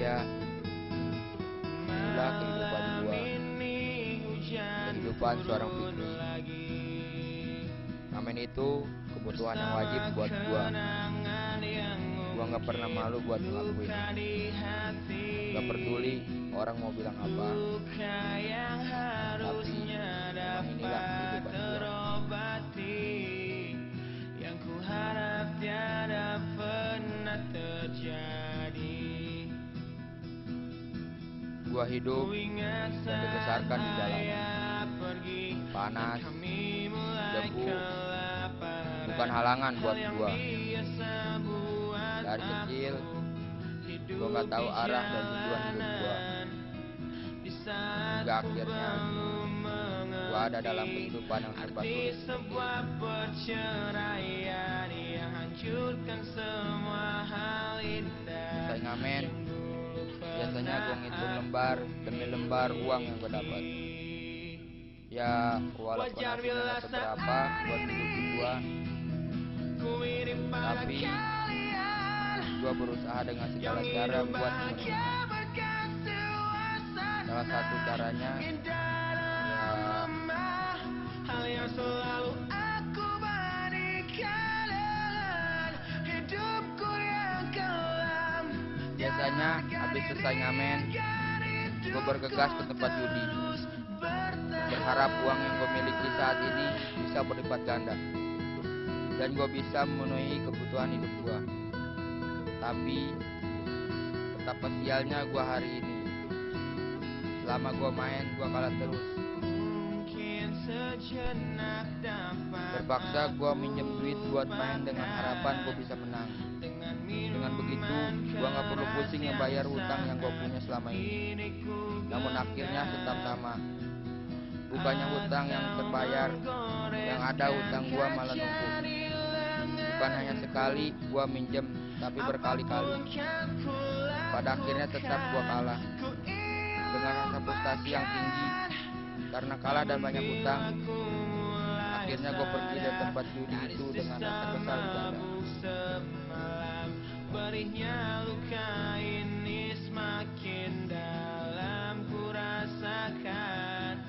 Ya, inilah kehidupan gua, kehidupan seorang fikri. Ngamen itu kebutuhan yang wajib buat gua. Gua nggak pernah malu buat ngelakuin. Gak peduli orang mau bilang apa, tapi memang inilah kehidupan gua. Yang ku harap tiada pernah terjadi. Gua hidup dan dibesarkan di dalam panas, debu, bukan halangan buat gua. Dari kecil, gua nggak tahu arah dan tujuan hidup gua. Hingga akhirnya, gua ada dalam kehidupan yang serba sulit. Selesai ngamen, biasanya gua ngitung lembar demi lembar uang yang gua dapat. Ya, walaupun hasilnya nggak seberapa buat hidup gua, tapi gua berusaha dengan segala cara buat memenuhi. Salah satu caranya ya biasanya habis selesai ngamen, gua bergegas ke tempat judi, berharap uang yang gue miliki saat ini bisa berlipat ganda dan gue bisa memenuhi kebutuhan hidup gue. Tapi betapa sialnya gue hari ini. Selama gue main, gue kalah terus. Terpaksa gue minjem duit buat main dengan harapan gue bisa menang. Dengan begitu, gue gak perlu pusing ngebayar hutang yang gue punya selama ini. Namun akhirnya tetap sama. Bukannya hutang yang terbayar, yang ada hutang gua malah numpuk. Bukan hanya sekali gua minjem, tapi berkali-kali. Pada akhirnya tetap gua kalah. Dengan rasa frustasi yang tinggi, karena kalah dan banyak hutang, akhirnya gua pergi dari tempat judi itu dengan rasa kesal di dada. Perihnya luka ini semakin dalam ku rasakan.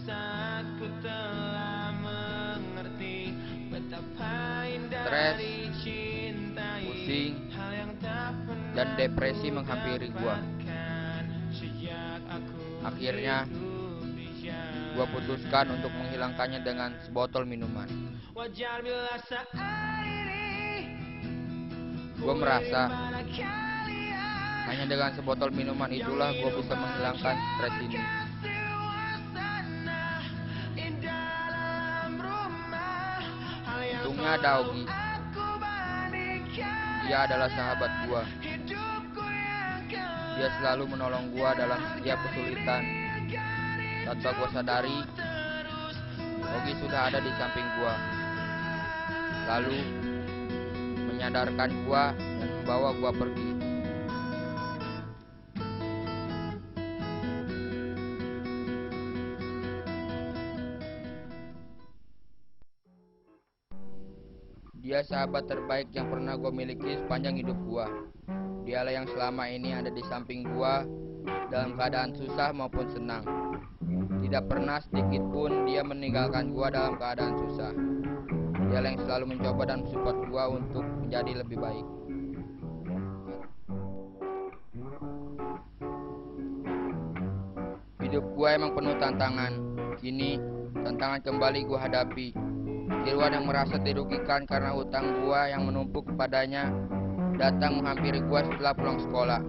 Saat ku telah mengerti betapa indah dari cinta, pusing, dan depresi menghampiri gua. Akhirnya gua putuskan untuk menghilangkannya dengan sebotol minuman. Gua merasa hanya dengan sebotol minuman itulah gua bisa menghilangkan stres ini. Untungnya ada Ogi. Dia adalah sahabat gua. Dia selalu menolong gua dalam setiap kesulitan. Tanpa gua sadari, Ogi sudah ada di samping gua, lalu menyadarkan gua dan membawa gua pergi. Dia sahabat terbaik yang pernah gue miliki sepanjang hidup gue. Dialah yang selama ini ada di samping gue dalam keadaan susah maupun senang. Tidak pernah sedikit pun dia meninggalkan gue dalam keadaan susah. Dialah yang selalu mencoba dan mensupport gue untuk menjadi lebih baik. Hidup gue emang penuh tantangan. Kini tantangan kembali gue hadapi. Irwan yang merasa dirugikan karena hutang gua yang menumpuk kepadanya datang menghampiri gua setelah pulang sekolah.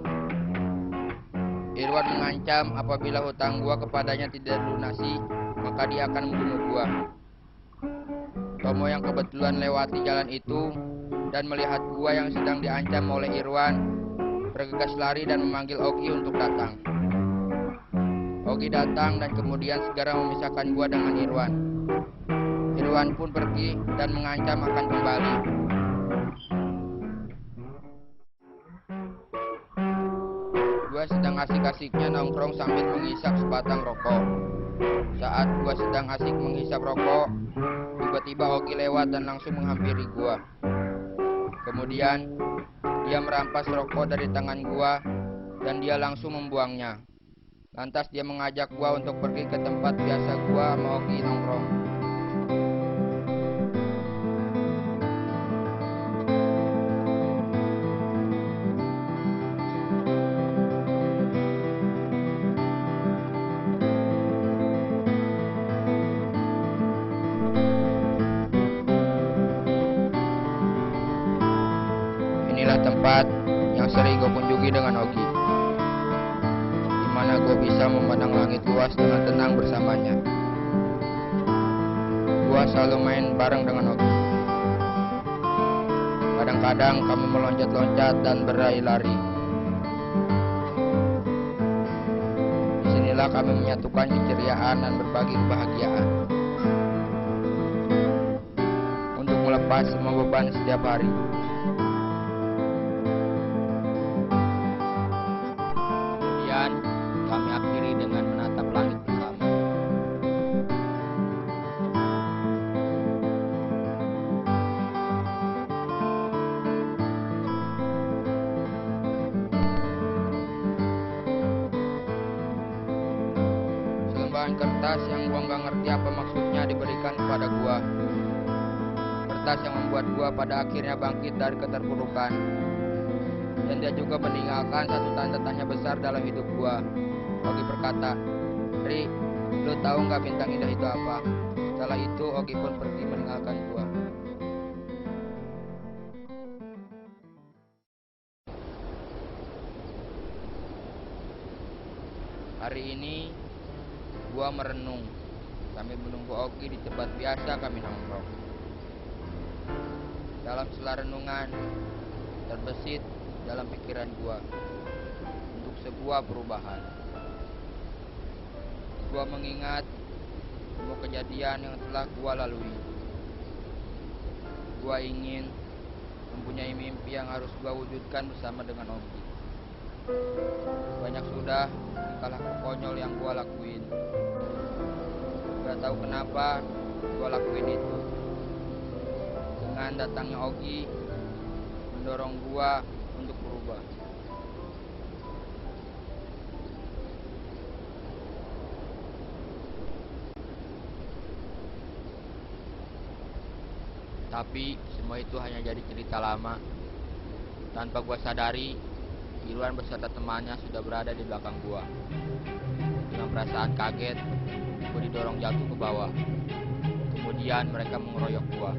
Irwan mengancam apabila hutang gua kepadanya tidak dilunasi, maka dia akan membunuh gua. Tomo yang kebetulan lewati jalan itu dan melihat gua yang sedang diancam oleh Irwan, bergegas lari dan memanggil Ogi untuk datang. Ogi datang dan kemudian segera memisahkan gua dengan Irwan. Irwan pun pergi dan mengancam akan kembali. Gua sedang asik-asiknya nongkrong sambil menghisap sebatang rokok. Saat gua sedang asik menghisap rokok, tiba-tiba Ogi lewat dan langsung menghampiri gua. Kemudian dia merampas rokok dari tangan gua dan dia langsung membuangnya. Lantas dia mengajak gua untuk pergi ke tempat biasa gua mau Ogi nongkrong. Inilah tempat yang sering gue kunjungi dengan Ogi, di mana gue bisa memandang langit luas dengan tenang bersamanya. Gue selalu main bareng dengan Ogi. Kadang-kadang kami meloncat-loncat dan berlari-lari. Disinilah kami menyatukan keceriaan dan berbagi kebahagiaan untuk melepas semua beban setiap hari. Kemudian kami akhiri dengan menatap langit bersama. Selembaran kertas yang gua nggak ngerti apa maksudnya diberikan kepada gua. Kertas yang membuat gua pada akhirnya bangkit dari keterpurukan. Dan dia juga meninggalkan satu tanda tanya besar dalam hidup gua. Ogi berkata, "Ri, lu tahu nggak bintang indah itu apa?" Setelah itu Ogi pun pergi meninggalkan gua. Hari ini gua merenung sambil menunggu Ogi di tempat biasa kami nongkrong. Dalam sela renungan terbesit dalam pikiran gua untuk sebuah perubahan. Gua mengingat semua kejadian yang telah gua lalui. Gua ingin mempunyai mimpi yang harus gua wujudkan bersama dengan Ogi. Banyak sudah tingkah konyol yang gua lakuin. Gak tahu kenapa gua lakuin itu. Dengan datangnya Ogi mendorong gua untuk berubah. Tapi semua itu hanya jadi cerita lama. Tanpa gua sadari, Irwan beserta temannya sudah berada di belakang gua. Dengan perasaan kaget, gua didorong jatuh ke bawah. Kemudian mereka mengeroyok gua.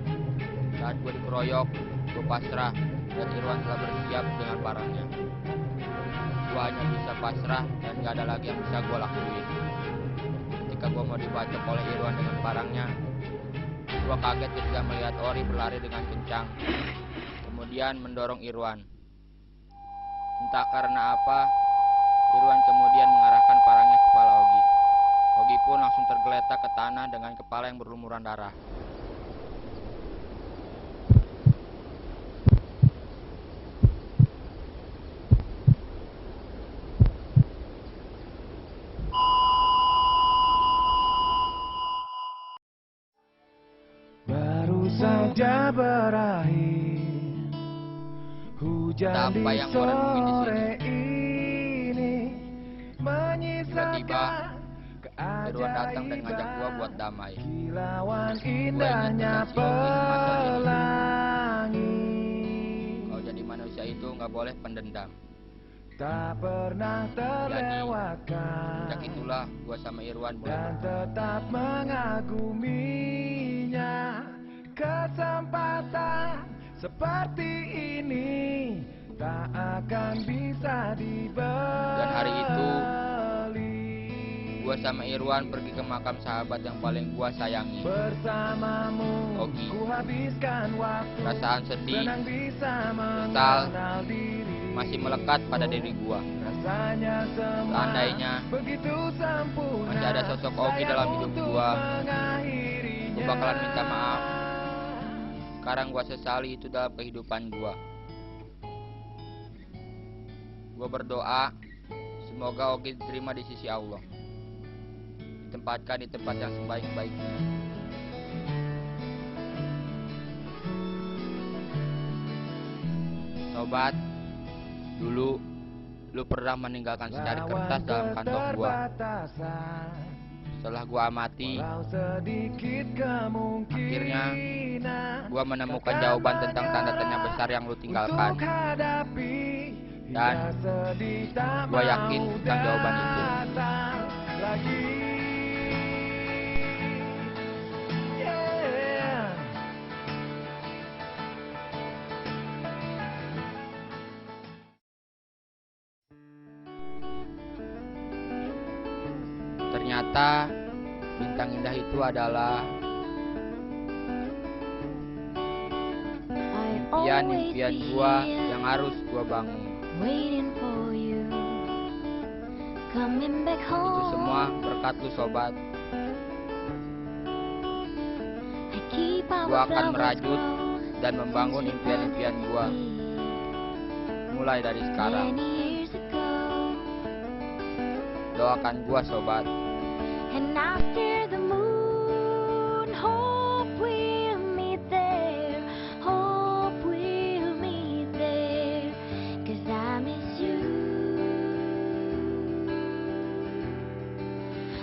Saat gua dikeroyok, gua pasrah dan Irwan telah bersiap dengan parangnya. Gua hanya bisa pasrah dan gak ada lagi yang bisa gua lakuin. Ketika gua mau dibacok oleh Irwan dengan parangnya, gua kaget ketika melihat Ori berlari dengan kencang, kemudian mendorong Irwan. Entah karena apa, Irwan kemudian mengarahkan parangnya ke kepala Ogi. Ogi pun langsung tergeletak ke tanah dengan kepala yang berlumuran darah. Baru saja berakhir hujan Apa di yang gua renungin di sore sini? ini Tiba-tiba menyisakan Irwan datang dan ngajak gua buat damai. kilauan Gua ingat indahnya pesan si Ogi semasa dia hidup. pelangi. Kalau jadi manusia itu nggak boleh pendendam. Tak pernah terlewatkan. Sejak itulah gua sama Irwan mulai Dan berteman. tetap mengaguminya. Kesempatan seperti ini tak akan bisa dibeli. Dan hari itu gua sama Irwan pergi ke makam sahabat yang paling gua sayangi. Bersamamu Ogi. ku habiskan waktu. Perasaan sedih, Senang bisa kesal, mengenal diri. masih melekat pada diri gua. Rasanya semua Seandainya begitu sempurna. masih ada sosok Ogi dalam hidup gua, gua bakalan minta maaf. Sekarang gua sesali itu dalam kehidupan gua. Gua berdoa semoga Ogi diterima di sisi Allah, ditempatkan di tempat yang sebaik-baiknya. Sobat, dulu lu pernah meninggalkan secari kertas dalam kantong gua. Setelah gua amati, akhirnya gua menemukan jawaban tentang tanda tanya besar yang lu tinggalkan. Dan gua yakin tentang jawaban itu. Ternyata bintang indah itu adalah impian-impian gua yang harus gua bangun. Itu semua berkat lu sobat. Gua akan merajut dan membangun impian-impian gua mulai dari sekarang. Doakan gua sobat. And I stare the moon, hope we'll meet there, hope we'll meet there, 'cause I miss you.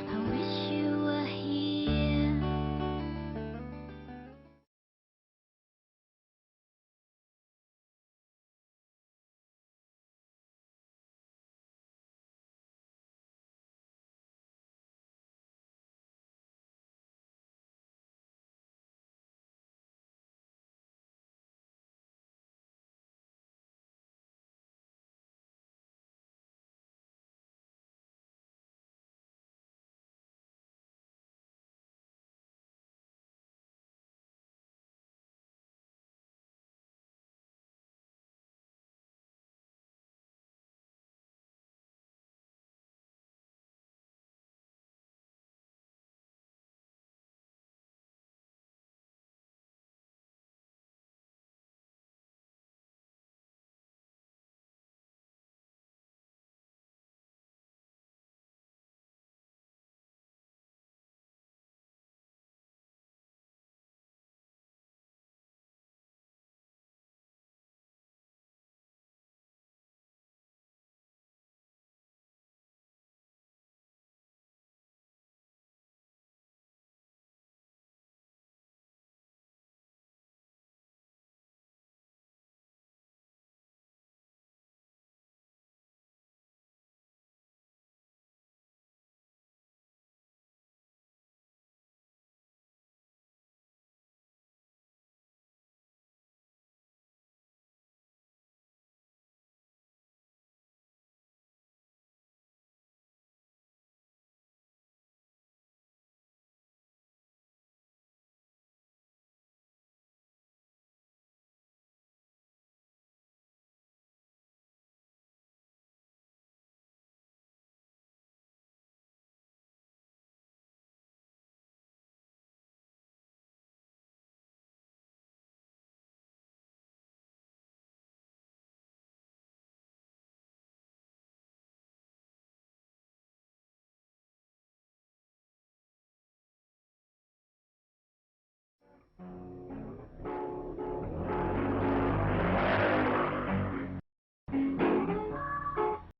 I wish you were here.